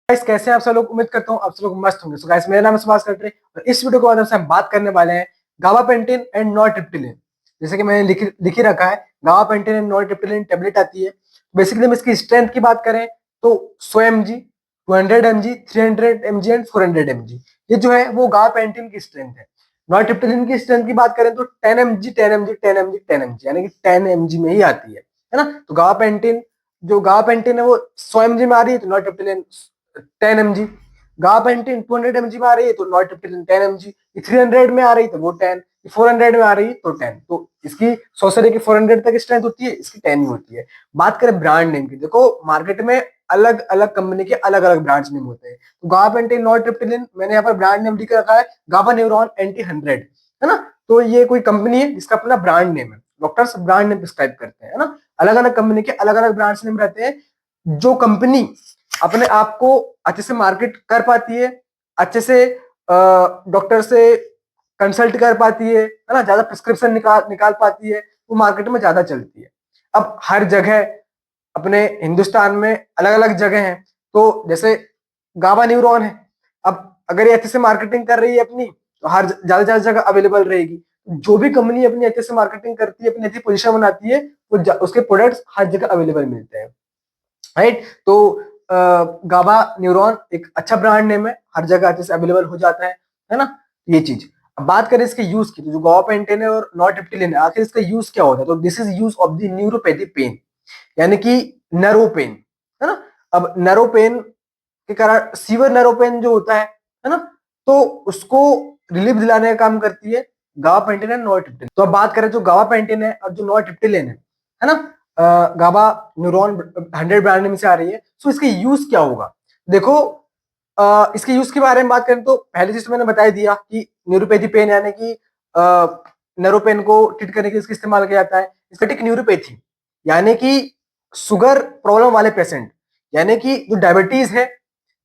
Guys कैसे हैं आप सब लोग। उम्मीद करता हूँ आप सब लोग मस्त होंगे। सो गाइस मेरा नाम है सुभाष कटरे और इस वीडियो के माध्यम से हम बात करने वाले हैं गाबापेंटिन एंड नॉरट्रिप्टिलिन। जैसे कि मैंने लिखी रखा है, गाबापेंटिन एंड नॉरट्रिप्टिलिन टेबलेट आती है। बेसिकली हम इसकी स्ट्रेंथ की बात करें तो 100 mg, 200 mg, 300 mg and 400 mg, ये जो है वो गाबापेंटिन की स्ट्रेंथ है। नॉरट्रिप्टिलिन की स्ट्रेंथ की बात करें तो 10 mg, 10 mg, 10 mg, 10 mg, यानी कि 10 mg में ही आती है ना। तो गाबापेंटिन है वो 100 mg में आ रही है, तो नॉरट्रिप्टिलिन 10 mg। गाबापेंटिन 200 mg में आ रही है तो नॉरट्रिप्टिलिन 10 mg। 300 में आ रही है तो वो 10, 400 में आ रही है तो 10। तो इसकी 100 से लेकर 400 तक स्ट्रेंथ होती है, इसकी 10 ही होती है। बात करें ब्रांड नेम की, देखो मार्केट में अलग अलग कंपनी के अलग अलग ब्रांड नेम होते हैं। तो गाबापेंटिन नॉरट्रिप्टिलिन मैंने यहाँ पर ब्रांड नेम लिख रखा है गाबा न्यूरॉन एंटी 100, है ना। तो ये कोई कंपनी है जिसका अपना ब्रांड नेम है, डॉक्टर्स ब्रांड नेम प्रिस्क्राइब करते हैं, है ना। अलग अलग कंपनी के अलग अलग ब्रांड नेम रहते हैं। जो कंपनी अपने आप को अच्छे से मार्केट कर पाती है, अच्छे से डॉक्टर से कंसल्ट कर पाती है ना, ज्यादा प्रिस्क्रिप्शन निकाल पाती है, वो मार्केट में ज्यादा चलती है। अब हर जगह अपने हिंदुस्तान में अलग अलग जगह हैं। तो जैसे गाबा न्यूरॉन है, अब अगर ये अच्छे से मार्केटिंग कर रही है अपनी, तो हर ज्यादा ज्यादा जगह अवेलेबल रहेगी। जो भी कंपनी अपनी अच्छे से मार्केटिंग करती है, अपनी अच्छी पोजीशन बनाती है, वो उसके प्रोडक्ट्स हर जगह अवेलेबल मिलते हैं, राइट। तो गाबा न्यूरॉन एक अच्छा ब्रांड नेम है, हर जगह अच्छे से अवेलेबल हो जाता है ना। ये चीज। अब बात करें इसके यूज की, तो जो गाबापेंटिन है और नॉरट्रिप्टिलिन है, आखिर इसका यूज क्या होता है। तो this is use of the neuropathy pain, यानी कि नर्व पेन, है ना। अब नर्व पेन के कारण सीवर नर्व पेन जो होता है ना, तो उसको रिलीफ दिलाने का काम करती है गाबापेंटिन एंड नॉरट्रिप्टिलिन। तो अब बात करें जो गाबापेंटिन है और जो नॉरट्रिप्टिलिन है ना, गाबा न्यूरॉन 100 ब्रांड नेम से आ रही है। सो इसका यूज क्या होगा, देखो इसके यूज के बारे में बात करें तो पहले चीज तो मैंने बता ही दिया कि न्यूरोपैथी पेन, यानी कि नर्व पेन को ट्रीट करने के लिए इसका इस्तेमाल किया जाता है। स्टेटिक न्यूरोपैथी यानी कि शुगर प्रॉब्लम वाले पेशेंट, यानी कि जो डायबिटीज है,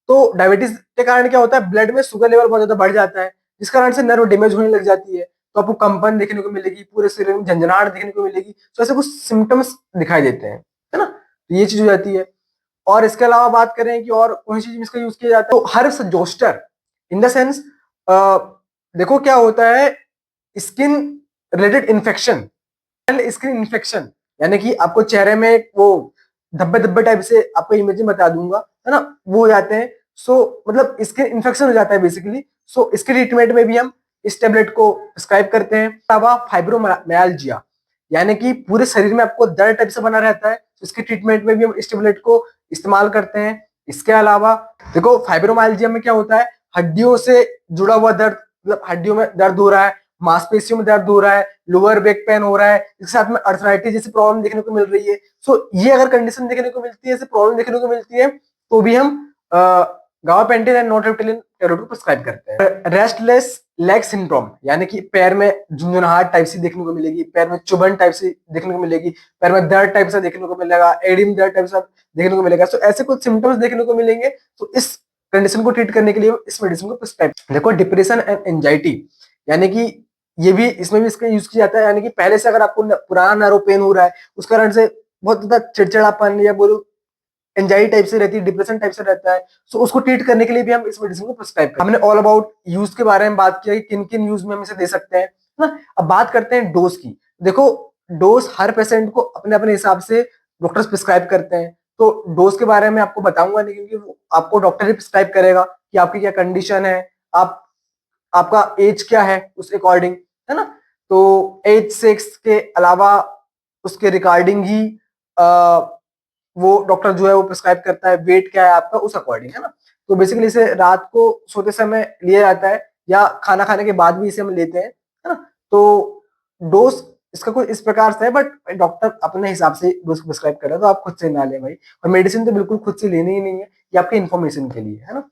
तो डायबिटीज के कारण क्या होता है, ब्लड में शुगर लेवल बहुत ज्यादा बढ़ जाता है, जिस कारण से नर्व डैमेज होने लग जाती है। तो आपको कंपन देखने को मिलेगी, पूरे शरीर में झंझनाहट देखने को मिलेगी। तो ऐसे कुछ सिम्टम्स दिखाई देते हैं, है ना। तो ये चीज हो जाती है। और इसके अलावा बात करें कि और कौन सी चीज इसका यूज किया जाता है, तो herbs zoster in the sense, देखो क्या होता है, skin related infection, skin infection, यानी कि आपको चेहरे में वो धब्बे धब्बे टाइप से, आपको इमेज बता दूंगा, है ना, वो हो जाते हैं। सो मतलब स्किन इन्फेक्शन हो जाता है बेसिकली। सो इसके ट्रीटमेंट में भी हम इस टेबलेट को प्रिस्क्राइब करते हैं। अलावा फाइब्रोमाइल्जिया, यानी कि पूरे शरीर में आपको दर्द टाइप से बना रहता है, तो इसके ट्रीटमेंट में भी हम इस टेबलेट को इस्तेमाल करते हैं। इसके अलावा देखो फाइब्रोमाइल्जिया में क्या होता है, हड्डियों से जुड़ा हुआ दर्द, मतलब हड्डियों में दर्द हो रहा है, मांसपेशियों में दर्द हो रहा है, लोअर बैक पेन हो रहा है, इसके साथ में अर्थराइटिस जैसी प्रॉब्लम देखने को मिल रही है। सो ये अगर कंडीशन देखने को मिलती है, ऐसी प्रॉब्लम देखने को मिलती है, तो भी हम गाबापेंटिन एंड नॉरट्रिप्टिलिन टेबलेट को प्रिस्क्राइब करते हैं। रेस्टलेस लेग सिंड्रोम, यानी कि पैर में झुंझुनाहट टाइप से देखने को मिलेगी, पैर में चुभन टाइप से देखने को मिलेगी, पैर में दर्द टाइप से देखने को मिलेगा, एडिम दर्द टाइप से देखने को मिलेगा। सो ऐसे कुछ सिम्टम्स देखने को मिलेंगे। तो इस कंडीशन को ट्रीट करने के लिए इस मेडिसिन को प्रिस्क्राइब। देखो डिप्रेशन एंड एंजाइटी, यानी कि ये भी इसमें भी इसका यूज किया जाता है, यानी कि पहले से अगर आपको पुराना नर्व पेन हो रहा है, उस कारण से बहुत ज्यादा चिड़चिड़ापन या बोलो एंजाइटी टाइप से रहती है, डिप्रेशन टाइप से रहता है, सो उसको ट्रीट करने के लिए भी हम इस मेडिसिन को प्रिस्क्राइब करते हैं। हमने ऑल अबाउट यूज के बारे में बात किया कि किन किन यूज में हम इसे दे सकते हैं ना। अब बात करते हैं डोज की। देखो डोज हर पेशेंट को अपने अपने हिसाब से डॉक्टर्स प्रिस्क्राइब करते हैं, तो डोज के बारे में आपको बताऊंगा नहीं, क्योंकि आपको डॉक्टर ही प्रिस्क्राइब करेगा कि आपकी क्या कंडीशन है, आप आपका एज क्या है उस अकॉर्डिंग, है ना। तो एज सेक्स के अलावा उसके रिगार्डिंग ही वो डॉक्टर जो है वो प्रिस्क्राइब करता है, वेट क्या है आपका उस अकॉर्डिंग, है ना। तो बेसिकली इसे रात को सोते समय लिया जाता है, या खाना खाने के बाद भी इसे हम लेते हैं, है ना। तो डोज इसका कुछ इस प्रकार से है, बट डॉक्टर अपने हिसाब से डोज को प्रिस्क्राइब कर रहा है, तो आप खुद से ना ले भाई। और मेडिसिन तो बिल्कुल खुद से लेनी ही नहीं है, ये आपके इन्फॉर्मेशन के लिए, है ना।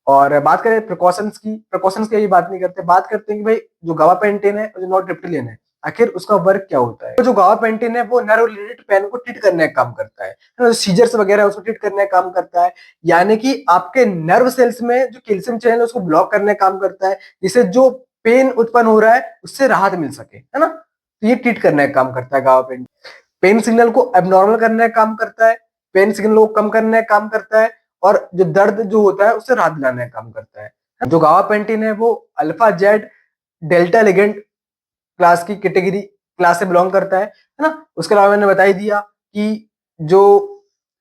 और बात करें प्रिकॉशंस की, प्रिकॉशंस की बात नहीं करते, बात करते हैं कि भाई जो गाबापेंटिन है और जो नॉरट्रिप्टिलिन है, आखिर उसका वर्क क्या होता है। तो जो गाबापेंटिन है वो नर्व रिलेटेड पेन को ट्रीट करने का काम करता है ना, सीजर्स वगैरह उसको ट्रीट करने का काम करता है, यानी कि आपके नर्व सेल्स में जो कैल्शियम चैनल है उसको ब्लॉक करने का काम करता है, जिससे जो पेन उत्पन्न हो रहा है उससे राहत मिल सके, है ना। तो ये ट्रीट करने का काम करता है गाबापेंटिन। पेन सिग्नल को एबनॉर्मल करने का काम करता है, पेन सिग्नल को कम करने का काम करता है, और जो दर्द जो होता है उससे राहत दिलाने का काम करता है। जो गाबापेंटिन है वो alpha Z delta ligand class की कैटेगरी क्लास से बिलोंग करता है ना। उसके अलावा मैंने बता ही दिया कि जो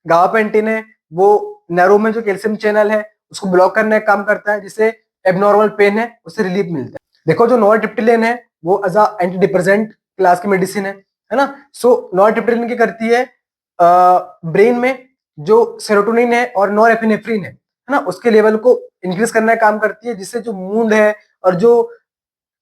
गाबापेंटिन है वो नर्व में जो कैल्शियम चैनल है उसको ब्लॉक करने का काम करता है, जिससे एबनॉर्मल पेन है उससे रिलीफ मिलता है। देखो जो नॉरटिप्टिलिन है वो as a anti depressant class की मेडिसिन है ना। सो नॉरटिप्टिलिन क्या करती है, ब्रेन में जो सेरोटोनिन है और नॉरएपिनेफ्रिन है ना, उसके लेवल को इंक्रीज करने का काम करती है, जिससे जो मूड है और जो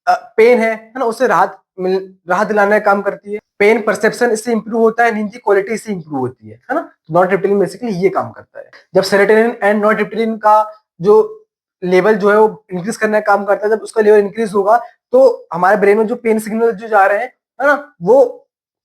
पेन है ना उससे राहत दिलाने का काम करती है। पेन परसेप्शन इससे इंप्रूव होता है, नींद की क्वालिटी इससे इंप्रूव होती है ना। नॉरटिप्टिलिन बेसिकली ये काम करता है। जब सेरोटोनिन एंड नॉरटिप्टिलिन का जो लेवल जो है वो इंक्रीज करने का काम करता है, जब उसका लेवल इंक्रीज होगा तो हमारे ब्रेन में जो पेन सिग्नल जो जा रहे हैं है ना वो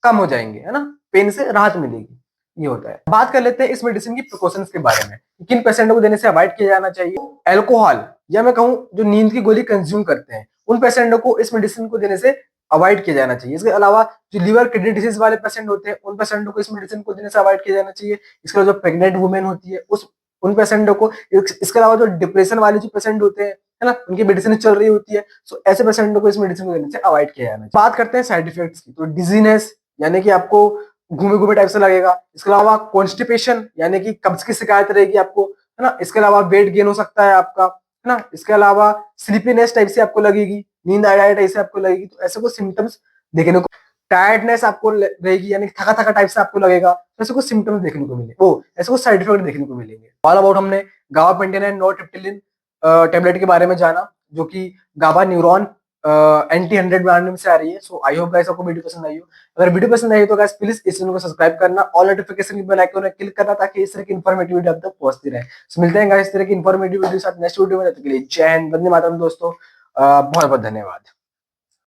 कम हो जाएंगे, है ना, पेन से राहत मिलेगी। ये होता है। बात कर लेते हैं इस मेडिसिन की प्रिकॉशंस के बारे में, किन पेशेंटों को देने से अवॉइड किया जाना चाहिए। अल्कोहल या मैं कहूं जो नींद की गोली कंज्यूम करते हैं उन पेशेंटों को इस मेडिसिन को देने से अवॉइड किया जाना चाहिए। इसके अलावा जो लिवर किडनी डिजीज वाले पेशेंट होते हैं उन पेशेंटों को इस मेडिसिन को देने से अवॉइड किया जाना चाहिए। इसके अलावा जो प्रेग्नेंट वुमेन होती है उन पेशेंटों को, इसके अलावा जो डिप्रेशन वाले जो पेशेंट होते हैं है ना, उनकी मेडिसिन चल रही होती है, सो ऐसे पेशेंटों को इस मेडिसिन को देने से अवॉइड किया जाना चाहिए। बात करते हैं साइड इफेक्ट्स की, तो डिजीनेस यानी कि आपको घूमे घूमे टाइप से लगेगा। इसके अलावा कॉन्स्टिपेशन यानी कि कब्ज की शिकायत रहेगी आपको, है ना। इसके अलावा वेट गेन हो सकता है आपका, है ना। इसके अलावा स्लीपीनेस टाइप से आपको लगेगी, नींद आ जाए टाइप से आपको लगेगी। तो ऐसे कुछ सिम्टम्स देखने को, टायर्डनेस आपको रहेगी यानी थका थका टाइप से आपको लगेगा। तो ऐसे कुछ सिम्टम्स देखने को मिले, वो ऐसे कुछ साइड इफेक्ट देखने को मिलेंगे। ऑल अबाउट हमने गाबापेंटिन एंड नॉरटिप्टिलिन टेबलेट के बारे में जाना, जो कि गाबा न्यूरॉन एंटी 100 ब्रांड में से आ रही है। सो आई होप गाइस आपको वीडियो पसंद आई हो। अगर वीडियो पसंद आई तो गाइस प्लीज इस चैनल को सब्सक्राइब करना, ऑल नोटिफिकेशन की बेल आइकन पर क्लिक करना, ताकि इस तरह की इंफॉर्मेटिव वीडियो आप तक पहुंचती रहे। सो मिलते हैं गाइस इस तरह की इंफॉर्मेटिव वीडियो के साथ नेक्स्ट वीडियो में। तब तक के लिए जय हिंद, वंदे मातरम दोस्तों, बहुत बहुत धन्यवाद।